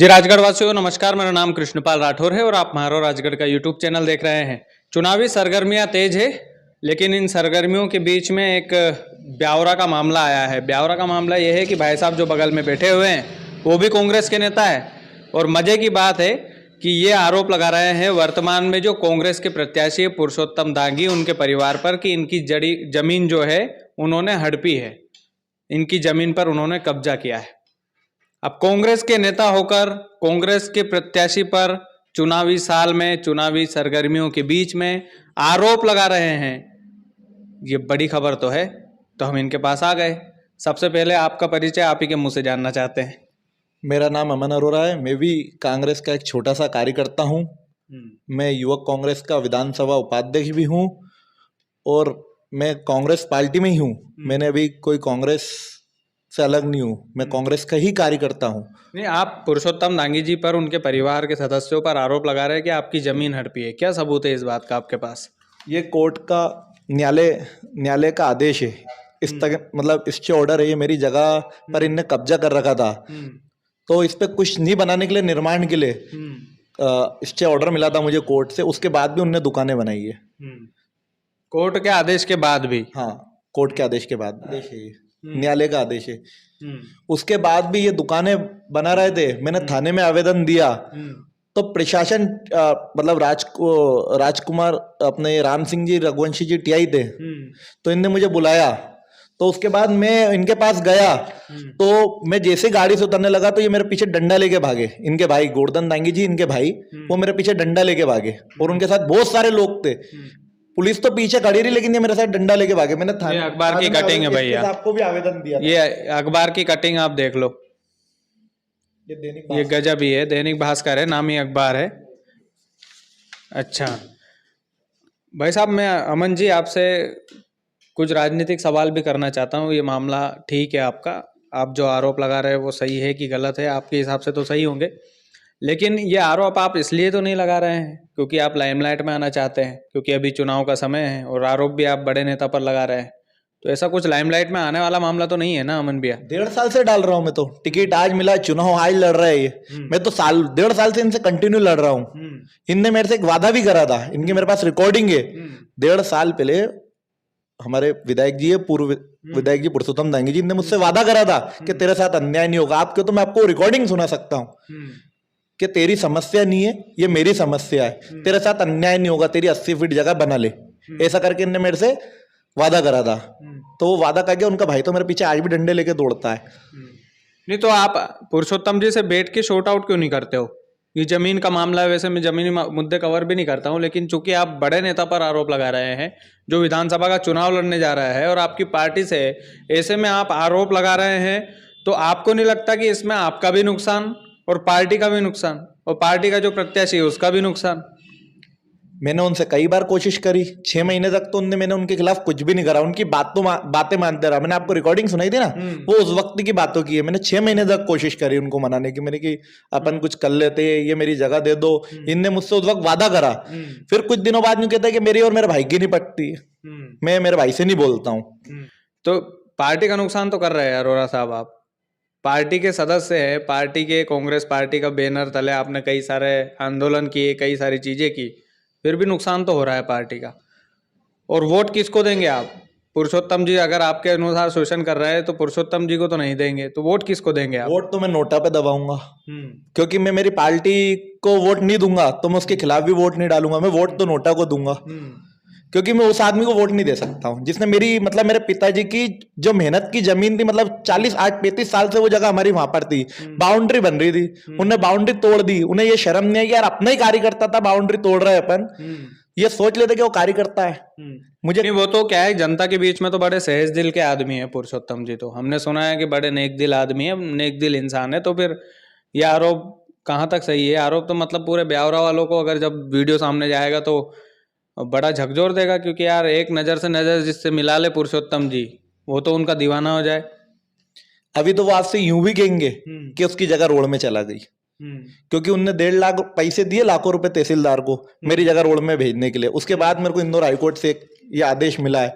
जी राजगढ़ वासियों नमस्कार। मेरा नाम कृष्णपाल राठौर है और आप महारो राजगढ़ का यूट्यूब चैनल देख रहे हैं। चुनावी सरगर्मियां तेज है, लेकिन इन सरगर्मियों के बीच में एक ब्यावरा का मामला आया है। ब्यावरा का मामला यह है कि भाई साहब जो बगल में बैठे हुए हैं वो भी कांग्रेस के नेता है और मजे की बात है कि ये आरोप लगा रहे हैं वर्तमान में जो कांग्रेस के प्रत्याशी पुरुषोत्तम दांगी उनके परिवार पर कि इनकी जमीन जो है उन्होंने हड़पी है, इनकी जमीन पर उन्होंने कब्जा किया है। अब कांग्रेस के नेता होकर कांग्रेस के प्रत्याशी पर चुनावी साल में चुनावी सरगर्मियों के बीच में आरोप लगा रहे हैं, ये बड़ी खबर तो है। तो हम इनके पास आ गए। सबसे पहले आपका परिचय आप ही के मुंह से जानना चाहते हैं। मेरा नाम अमन अरोरा है। मैं भी कांग्रेस का एक छोटा सा कार्यकर्ता हूँ। मैं युवक कांग्रेस का विधानसभा उपाध्यक्ष भी हूँ और मैं कांग्रेस पार्टी में ही हूँ। मैंने अभी कोई कांग्रेस से अलग नहीं हूँ, मैं कांग्रेस का ही कार्यकर्ता हूँ। नहीं, आप पुरुषोत्तम दांगी जी पर उनके परिवार के सदस्यों पर आरोप लगा रहे हैं कि आपकी जमीन हड़पी है। क्या सबूत है इस बात का आपके पास? ये कोर्ट का न्यायालय का आदेश है, इस तक मतलब स्टे ऑर्डर है। ये मेरी जगह पर इनने कब्जा कर रखा था, तो इस पे कुछ नहीं बनाने के लिए, निर्माण के लिए स्टे ऑर्डर मिला था मुझे कोर्ट से। उसके बाद भी उनने दुकानें बनाई है। कोर्ट के आदेश के बाद भी? हाँ, कोर्ट के आदेश के बाद आदेश है, ये न्यायालय का आदेश है। उसके बाद भी ये दुकानें बना रहे थे। मैंने थाने में आवेदन दिया तो प्रशासन मतलब राजकुमार अपने राम सिंह जी रघुवंशी जी टीआई थे, तो इनने मुझे बुलाया। तो उसके बाद मैं इनके पास गया, तो मैं जैसे गाड़ी से उतरने लगा तो ये मेरे पीछे डंडा लेके भागे। इनके भाई गोवर्धन दांगी जी, इनके भाई, वो मेरे पीछे डंडा लेके भागे और उनके साथ बहुत सारे लोग थे। पुलिस तो पीछे खड़ी रही, लेकिन ये मेरे साथ डंडा लेके भागे। मैंने थाने अखबार की कटिंग है भैया, आपको भी आवेदन दिया। ये अखबार की कटिंग आप देख लो, ये गजब ही है। दैनिक भास्कर है, नामी अखबार है। अच्छा भाई साहब, मैं अमन जी आपसे कुछ राजनीतिक सवाल भी करना चाहता हूँ। ये मामला ठीक है आपका, आप जो आरोप लगा रहे हैं वो सही है कि गलत है? आपके हिसाब से तो सही होंगे, लेकिन ये आरोप आप इसलिए तो नहीं लगा रहे हैं क्योंकि आप लाइमलाइट में आना चाहते हैं, क्योंकि अभी चुनाव का समय है और आरोप भी आप बड़े नेता पर लगा रहे हैं। तो ऐसा कुछ लाइमलाइट में आने वाला मामला तो नहीं है ना अमन भैया? 1.5 साल से डाल रहा हूँ मैं तो। टिकट आज मिला, चुनाव आज लड़ रहा है ये। मैं तो 1.5 साल से इनसे कंटिन्यू लड़ रहा हूँ। इनने मेरे से एक वादा भी करा था, इनके मेरे पास रिकॉर्डिंग है। 1.5 साल पहले हमारे विधायक जी है, पूर्व विधायक जी पुरुषोत्तम दांगी जी ने मुझसे वादा करा था कि तेरे साथ अन्याय नहीं होगा। आपके तो मैं आपको रिकॉर्डिंग सुना सकता हूँ कि तेरी समस्या नहीं है, ये मेरी समस्या है, तेरे साथ अन्याय नहीं होगा, तेरी 80 फीट जगह बना ले, ऐसा करके इनने मेरे से वादा करा था। तो वो वादा करके उनका भाई तो मेरे पीछे आज भी डंडे लेके दौड़ता है। नहीं तो आप पुरुषोत्तम जी से बैठ के शॉर्ट आउट क्यों नहीं करते हो? ये जमीन का मामला है, वैसे मैं जमीनी मुद्दे कवर भी नहीं करता हूँ, लेकिन चूंकि आप बड़े नेता पर आरोप लगा रहे हैं जो विधानसभा का चुनाव लड़ने जा रहा है और आपकी पार्टी से, ऐसे में आप आरोप लगा रहे हैं, तो आपको नहीं लगता कि इसमें आपका भी नुकसान और पार्टी का भी नुकसान और पार्टी का जो प्रत्याशी है उसका भी नुकसान? मैंने उनसे कई बार कोशिश करी, 6 महीने तक तो मैंने उनके खिलाफ कुछ भी नहीं करा। उनकी बातें मानते रहा। मैंने आपको रिकॉर्डिंग सुनाई थी ना, वो उस वक्त की बातों की है। मैंने 6 महीने तक कोशिश करी उनको मनाने की, मैंने कि अपन कुछ कर लेते, ये मेरी जगह दे दो। इनने मुझसे उस वक्त वादा करा, फिर कुछ दिनों बाद यूं कहता है कि मेरी और मेरे भाई की नहीं पटती, मैं मेरे भाई से नहीं बोलता हूँ। तो पार्टी का नुकसान तो कर रहे हैं अरोरा साहब। आप पार्टी के सदस्य हैं, पार्टी के, कांग्रेस पार्टी का बैनर तले आपने कई सारे आंदोलन किए, कई सारी चीजें की, फिर भी नुकसान तो हो रहा है पार्टी का। और वोट किसको देंगे आप? पुरुषोत्तम जी अगर आपके अनुसार शोषण कर रहे हैं तो पुरुषोत्तम जी को तो नहीं देंगे, तो वोट किसको देंगे आप? वोट तो मैं नोटा पे दबाऊंगा, क्योंकि मैं मेरी पार्टी को वोट नहीं दूंगा तो मैं उसके खिलाफ भी वोट नहीं डालूंगा। मैं वोट तो नोटा को दूंगा, क्योंकि मैं उस आदमी को वोट नहीं दे सकता हूँ जिसने मेरे पिताजी की जो मेहनत की जमीन थी, मतलब 35 साल से वो जगह हमारी वहां पर थी, बाउंड्री बन रही थी, उन्होंने बाउंड्री तोड़ दी। उन्हें ये शर्म नहीं है कि यार अपना ही कार्यकर्ता था, बाउंड्री तोड़ रहे अपन, ये सोच लेते कि वो कार्यकर्ता है। मुझे नहीं, वो तो क्या है, जनता के बीच में तो बड़े सहज दिल के आदमी है पुरुषोत्तम जी, तो हमने सुना है कि बड़े नेक दिल आदमी है, नेक दिल इंसान है। तो फिर ये आरोप कहाँ तक सही है? आरोप तो मतलब पूरे ब्यावरा वालों को अगर जब वीडियो सामने जाएगा तो बड़ा झकझोर देगा, क्योंकि यार एक नजर से नजर जिससे मिला ले पुरुषोत्तम जी, वो तो उनका दीवाना हो जाए। अभी तो वो आपसे यूं भी कहेंगे कि उसकी जगह रोड में चला गई, क्योंकि उनने 1.5 लाख पैसे दिए, लाखों रुपए तहसीलदार को मेरी जगह रोड में भेजने के लिए। उसके बाद मेरे को इंदौर हाईकोर्ट से ये आदेश मिला है।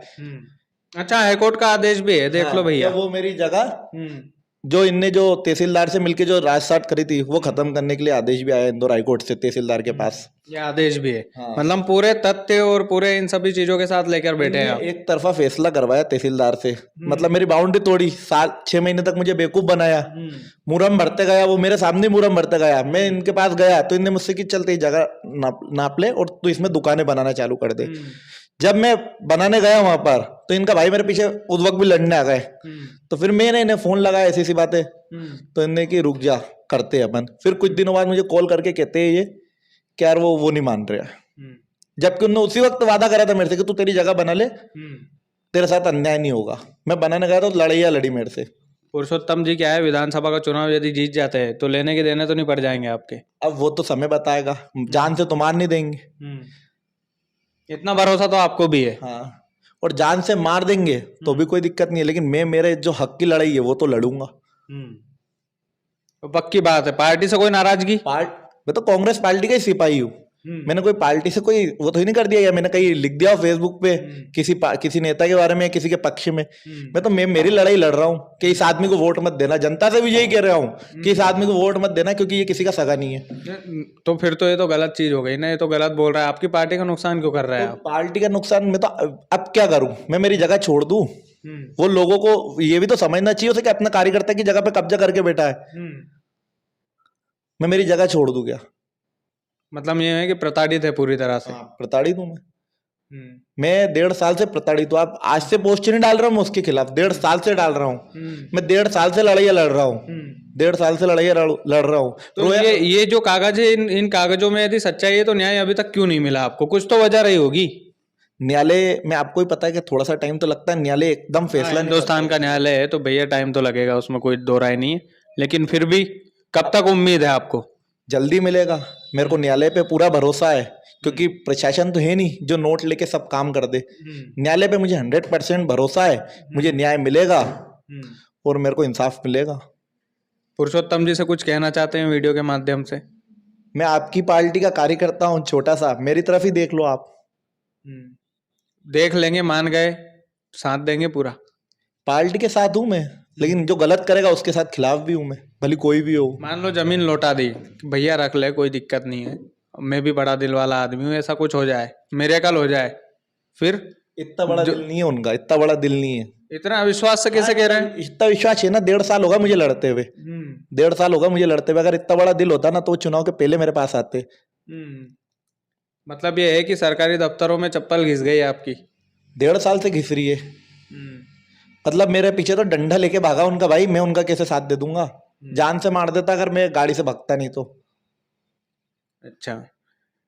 अच्छा, हाईकोर्ट का आदेश भी है, देख लो भैया। वो मेरी जगह जो इनने जो तहसीलदार से मिलके जो राजसाट करी थी वो खत्म करने के लिए आदेश भी आया इंदौर हाईकोर्ट से तहसीलदार के पास। ये आदेश भी है। हाँ। मतलब पूरे तथ्य और पूरे इन सभी चीजों के साथ लेकर बैठे हैं आप। एक तरफा फैसला करवाया तहसीलदार से, मतलब मेरी बाउंड्री तोड़ी, 6 महीने तक मुझे बेवकूफ बनाया, मुरम भरते गया, वो मेरे सामने मुरम भरते गया। मैं इनके पास गया तो इनने मुझसे कि चलते जगह नाप ले और तू इसमें दुकानें बनाना चालू कर दे। जब मैं बनाने गया वहां पर तो इनका भाई मेरे पीछे उस वक्त भी लड़ने आ गए। तो फिर मैंने इन्हें फोन लगाया ऐसी बातें, तो इनने कि रुक जा करते अपन। फिर कुछ दिनों बाद मुझे कॉल करके कहते हैं ये कि यार वो नहीं मान रहे, जबकि उन्होंने उसी वक्त वादा करा था मेरे से कि तू तेरी जगह बना ले, तेरे साथ अन्याय नहीं होगा। मैं बनाने गया तो लड़ाई लड़ी मेरे से। पुरुषोत्तम जी क्या है, विधानसभा का चुनाव यदि जीत जाते हैं तो लेने के देने तो नहीं पड़ जाएंगे आपके? अब वो तो समय बताएगा, जान से तो मार नहीं देंगे। इतना भरोसा तो आपको भी है? हाँ, और जान से मार देंगे तो भी कोई दिक्कत नहीं है, लेकिन मैं मेरे जो हक की लड़ाई है वो तो लड़ूंगा। तो पक्की बात है, पार्टी से कोई नाराजगी? मैं तो कांग्रेस पार्टी का ही सिपाही हूँ। मैंने कोई पार्टी से कोई वो तो ही नहीं कर दिया, या मैंने कहीं लिख दिया हो फेसबुक पे किसी नेता के बारे में, किसी के पक्ष में। मैं मेरी लड़ाई लड़ रहा हूँ कि इस आदमी को वोट मत देना। जनता से भी यही कह रहा हूँ कि इस आदमी को वोट मत देना, क्योंकि ये किसी का सगा नहीं है। तो फिर तो ये तो गलत चीज हो गई ना, ये तो गलत बोल रहा है। आपकी पार्टी का नुकसान क्यों कर रहा है? पार्टी का नुकसान मैं तो अब क्या करूं, मैं मेरी जगह छोड़ दूं? वो लोगों को ये भी तो समझना चाहिए उसे कि अपना कार्यकर्ता की जगह पे कब्जा करके बैठा है, मैं मेरी जगह छोड़ दूं क्या? मतलब ये है कि प्रताड़ित है पूरी तरह से? प्रताड़ित हूं मैं 1.5 साल से प्रताड़ित हूँ। आप आज से पोस्ट नहीं डाल रहा हूँ मैं उसके खिलाफ, 1.5 साल से डाल रहा हूँ। मैं 1.5 साल से लड़ाइयाँ लड़ रहा हूँ, 1.5 साल से लड़ाइयाँ लड़ रहा हूँ। तो ये जो कागज है, इन कागजों में यदि सच्चाई है तो न्याय अभी तक क्यों नहीं मिला आपको? कुछ तो वजह रही होगी। न्यायालय में आपको ही पता है कि थोड़ा सा टाइम तो लगता है, न्यायालय एकदम फैसला, हिंदुस्तान का न्यायालय है तो भैया टाइम तो लगेगा, उसमें कोई दो राय नहीं है। लेकिन फिर भी कब तक उम्मीद है आपको? जल्दी मिलेगा, मेरे को न्यायालय पे पूरा भरोसा है, क्योंकि प्रशासन तो है नहीं जो नोट लेके सब काम कर दे। न्यायालय पे मुझे 100% भरोसा है, मुझे न्याय मिलेगा और मेरे को इंसाफ मिलेगा। पुरुषोत्तम जी से कुछ कहना चाहते हैं वीडियो के माध्यम से? मैं आपकी पार्टी का कार्यकर्ता हूँ, छोटा सा, मेरी तरफ ही देख लो आप। देख लेंगे, मान गए, साथ देंगे पूरा। पार्टी के साथ हूँ मैं, लेकिन जो गलत करेगा उसके साथ खिलाफ भी हूँ मैं, भले कोई भी हो। मान लो जमीन लौटा दी, भैया रख ले, कोई दिक्कत नहीं है, मैं भी बड़ा दिल वाला आदमी हूँ, ऐसा कुछ हो जाए, मेरे कल हो जाए, फिर? इतना बड़ा दिल नहीं है उनका, इतना बड़ा दिल नहीं है। इतना विश्वास से कैसे कह रहे हैं? इतना विश्वास है ना, 1.5 साल होगा मुझे लड़ते हुए, 1.5 साल होगा मुझे लड़ते हुए। अगर इतना बड़ा दिल होता ना तो वो चुनाव के पहले मेरे पास आते। मतलब ये है कि सरकारी दफ्तरों में चप्पल घिस गई आपकी? 1.5 साल से घिस रही है। मतलब मेरे पीछे तो डंडा लेके भागा उनका भाई, मैं उनका कैसे साथ दे दूंगा? जान से मार देता अगर मैं गाड़ी से भागता नहीं तो। अच्छा,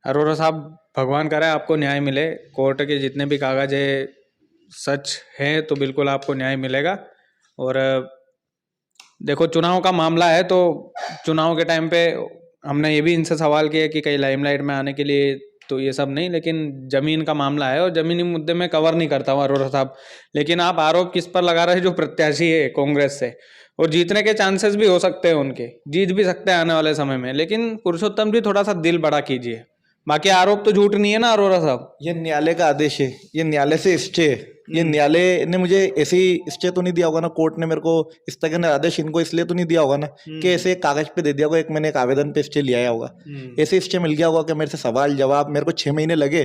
अरोरा साहब, भगवान करे आपको न्याय मिले, कोर्ट के जितने भी कागज है सच है तो बिल्कुल आपको न्याय मिलेगा। और देखो, चुनाव का मामला है तो चुनाव के टाइम पे हमने ये भी इनसे सवाल किया कि कहीं लाइमलाइट में आने के लिए, तो ये सब नहीं, लेकिन जमीन का मामला है और जमीनी मुद्दे में कवर नहीं करता हूँ अरोरा साहब। लेकिन आप आरोप किस पर लगा रहे हैं? जो प्रत्याशी है कांग्रेस से, और जीतने के चांसेस भी हो सकते हैं उनके, जीत भी सकते हैं आने वाले समय में। लेकिन पुरुषोत्तम जी थोड़ा सा दिल बड़ा कीजिए, बाकी आरोप तो झूठ नहीं है ना अरोरा साहब? ये न्यायालय का आदेश है, ये न्यायालय से स्टे है। ये न्यायालय ने मुझे ऐसे ही स्टे तो नहीं दिया होगा ना, कोर्ट ने मेरे को स्थगन आदेश इनको इसलिए तो नहीं दिया होगा ना कि ऐसे एक कागज पे दे दिया होगा, एक मैंने एक आवेदन पे स्टे लिया होगा, ऐसे स्टे मिल गया होगा कि मेरे से सवाल जवाब, मेरे को 6 महीने लगे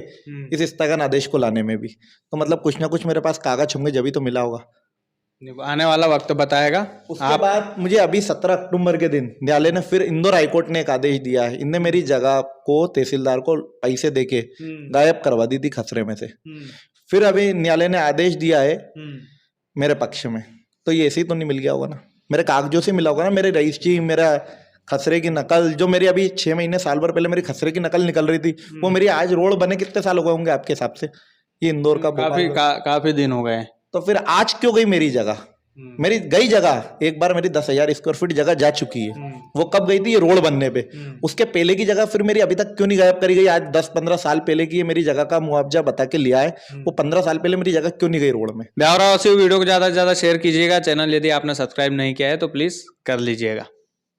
इस स्थगन आदेश को लाने में भी, तो मतलब कुछ ना कुछ मेरे पास कागज होंगे जब ही तो मिला होगा। आने वाला वक्त बताएगा। उसके बाद मुझे अभी 17 अक्टूबर के दिन न्यायालय ने फिर इंदौर हाईकोर्ट ने एक आदेश दिया है। इनने मेरी जगह को तहसीलदार को पैसे देके गायब करवा दी थी खसरे में से। फिर अभी न्यायालय ने आदेश दिया है मेरे पक्ष में, तो ये ऐसे ही तो नहीं मिल गया होगा ना, मेरे कागजों से मिला होगा ना, मेरे रजिस्ट्री, मेरा खसरे की नकल, जो मेरी अभी 6 महीने साल भर पहले मेरी खसरे की नकल निकल रही थी, वो मेरी आज रोड बने कितने साल हो गए होंगे आपके हिसाब से? ये इंदौर का काफी दिन हो गए। तो फिर आज क्यों गई मेरी जगह? मेरी गई जगह, एक बार मेरी 10,000 स्क्वायर फीट जगह जा चुकी है। वो कब गई थी? ये रोड बनने पे। उसके पहले की जगह फिर मेरी अभी तक क्यों नहीं गायब करी गई? आज 10-15 साल पहले की मेरी जगह का मुआवजा बता के लिया है, वो 15 साल पहले मेरी जगह क्यों नहीं गई रोड में? ब्यावरा वासियों, वीडियो को ज्यादा से ज्यादा शेयर कीजिएगा। चैनल यदि आपने सब्सक्राइब नहीं किया है तो प्लीज कर लीजिएगा।